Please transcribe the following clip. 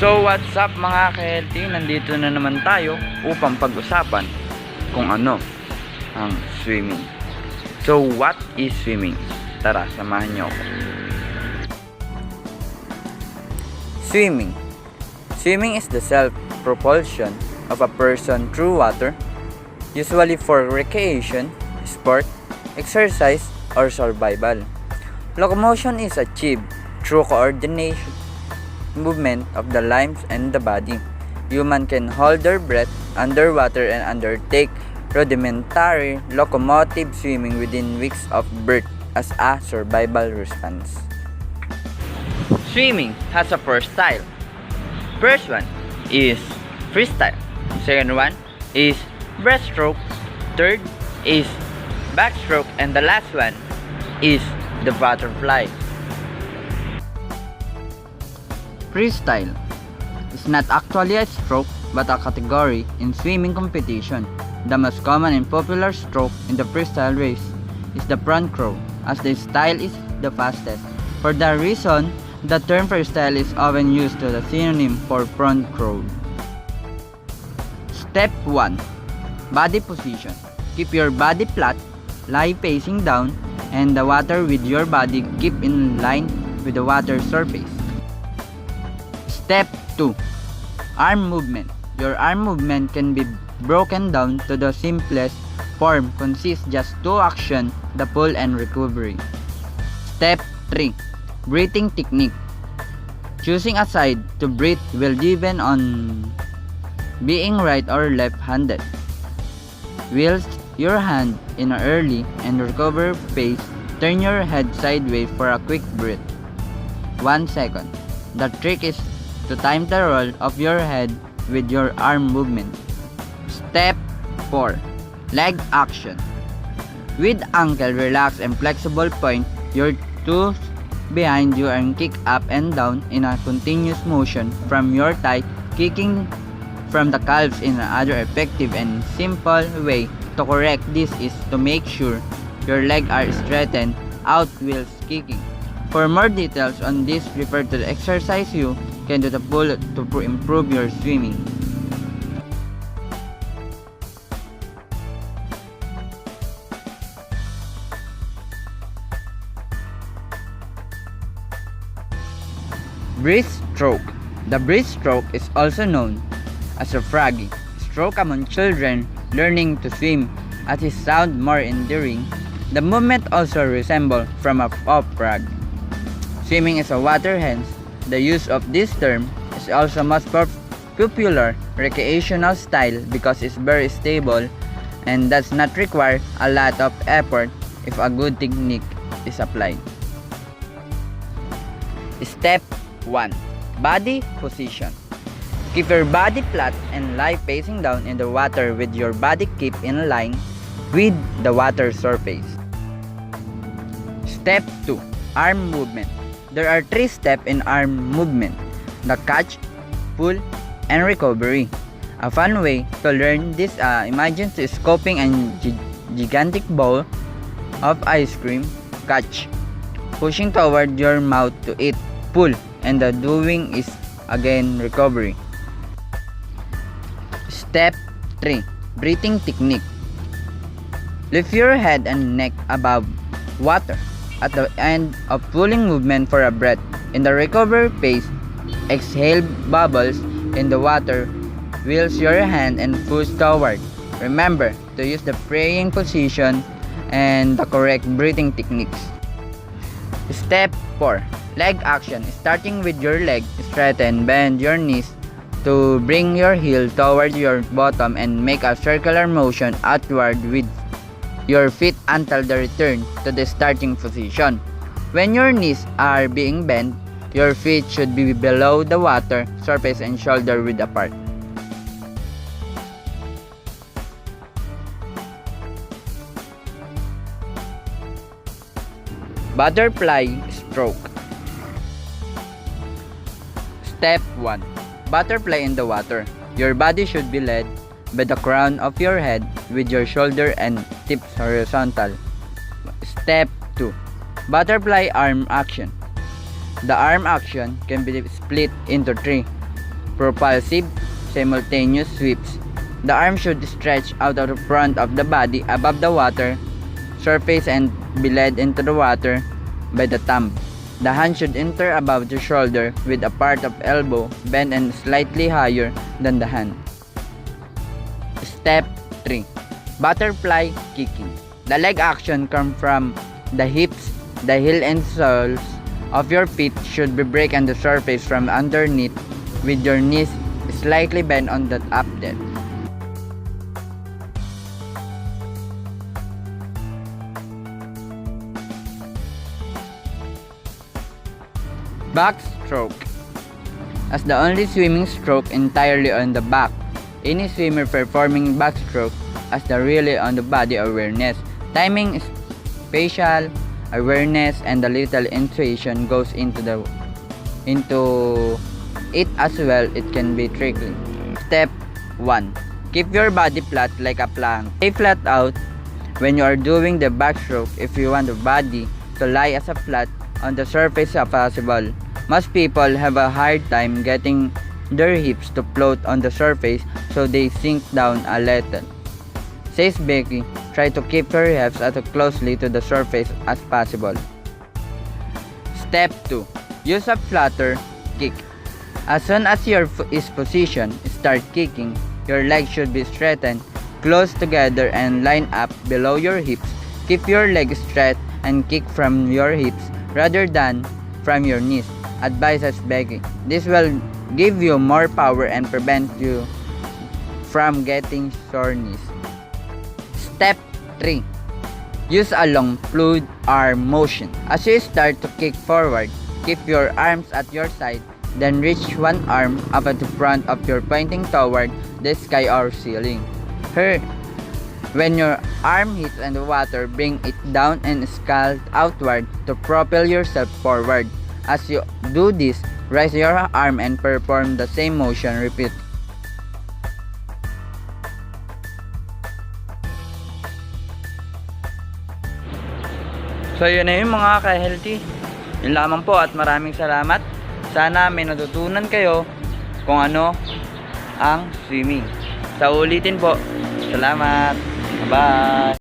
So what's up mga ka-healthy? Nandito na naman tayo upang pag-usapan kung ano ang swimming. So what is swimming? Tara, samahan niyo ako. Swimming. Swimming is the self-propulsion of a person through water, usually for recreation, sport, exercise, or survival. Locomotion is achieved through coordination movement of the limbs and the body. Human can hold their breath underwater and undertake rudimentary locomotive swimming within weeks of birth as a survival response. Swimming has a four style. First one is freestyle. Second one is breaststroke. Third is backstroke, and the last one is the butterfly. Freestyle is not actually a stroke but a category in swimming competition. The most common and popular stroke in the freestyle race is the front crawl, as the style is the fastest. For that reason, the term freestyle is often used as a synonym for front crawl. Step 1. Body position. Keep your body flat, lie facing down, and the water with your body keep in line with the water surface. Step 2. Arm movement. Your arm movement can be broken down to the simplest form, consists just two actions, the pull and recovery. Step 3. Breathing technique. Choosing a side to breathe will depend on being right or left-handed. Whilst your hand in an early and recover phase, turn your head sideways for a quick breath. 1 second. The trick is to time the roll of your head with your arm movement. Step 4. Leg action. With ankle relaxed and flexible, point your toes behind you and kick up and down in a continuous motion from your thigh, kicking from the calves in another effective and simple way to correct this is to make sure your legs are straightened out whilst kicking. For more details on this, refer to the exercise you can do to improve your swimming. Breaststroke. The breaststroke is also known as a froggy stroke among children learning to swim, as it sounds more endearing. The movement also resembles from a frog. Swimming is a water, hence the use of this term is also most popular recreational style because it's very stable and does not require a lot of effort if a good technique is applied. Step 1. Body position. Keep your body flat and lie facing down in the water with your body keep in line with the water surface. Step 2. Arm movement. There are 3 steps in arm movement: the catch, pull, and recovery. A fun way to learn this imagine scooping a gigantic bowl of ice cream, catch, pushing toward your mouth to eat, pull, and the doing is again recovery. Step 3. Breathing technique. Lift your head and neck above water at the end of pulling movement for a breath. In the recovery phase, exhale bubbles in the water whilst your hand and push toward. Remember to use the praying position and the correct breathing techniques. Step 4. Leg action. Starting with your leg, straighten, bend your knees to bring your heel toward your bottom and make a circular motion outward with your feet until the return to the starting position. When your knees are being bent, your feet should be below the water surface and shoulder width apart. Butterfly stroke. Step 1. Butterfly in the water. Your body should be led by the crown of your head with your shoulder and tips horizontal. Step 2. Butterfly arm action. The arm action can be split into 3. propulsive, simultaneous sweeps. The arm should stretch out of the front of the body above the water surface and be led into the water by the thumb. The hand should enter above the shoulder with a part of elbow bent and slightly higher than the hand. Step 3. Butterfly kicking. The leg action comes from the hips. The heel and soles of your feet should be break on the surface from underneath with your knees slightly bent on the up depth. Backstroke. As the only swimming stroke entirely on the back, any swimmer performing backstroke as the really on the body awareness, timing, spatial awareness, and the little intuition goes into it as well. It can be tricky. Step 1. Keep your body flat like a plank. Stay flat out when you are doing the backstroke if you want the body to lie as a flat on the surface as possible. Most people have a hard time getting their hips to float on the surface, so they sink down a little. Says Becky, try to keep her hips as closely to the surface as possible. Step 2. Use a flutter kick. As soon as your foot is positioned, start kicking. Your legs should be straightened, close together and line up below your hips. Keep your legs straight and kick from your hips rather than from your knees. Advises Becky. This will give you more power and prevent you from getting sore knees. Step 3. Use a long fluid arm motion. As you start to kick forward, keep your arms at your side, then reach one arm up at the front of your pointing toward the sky or ceiling. When your arm hits on the water, bring it down and scald outward to propel yourself forward. As you do this, raise your arm and perform the same motion. Repeat. So yun na yun mga ka-healthy. Yun lamang po at maraming salamat. Sana may natutunan kayo kung ano ang swimming. Sa ulitin po. Salamat. Bye.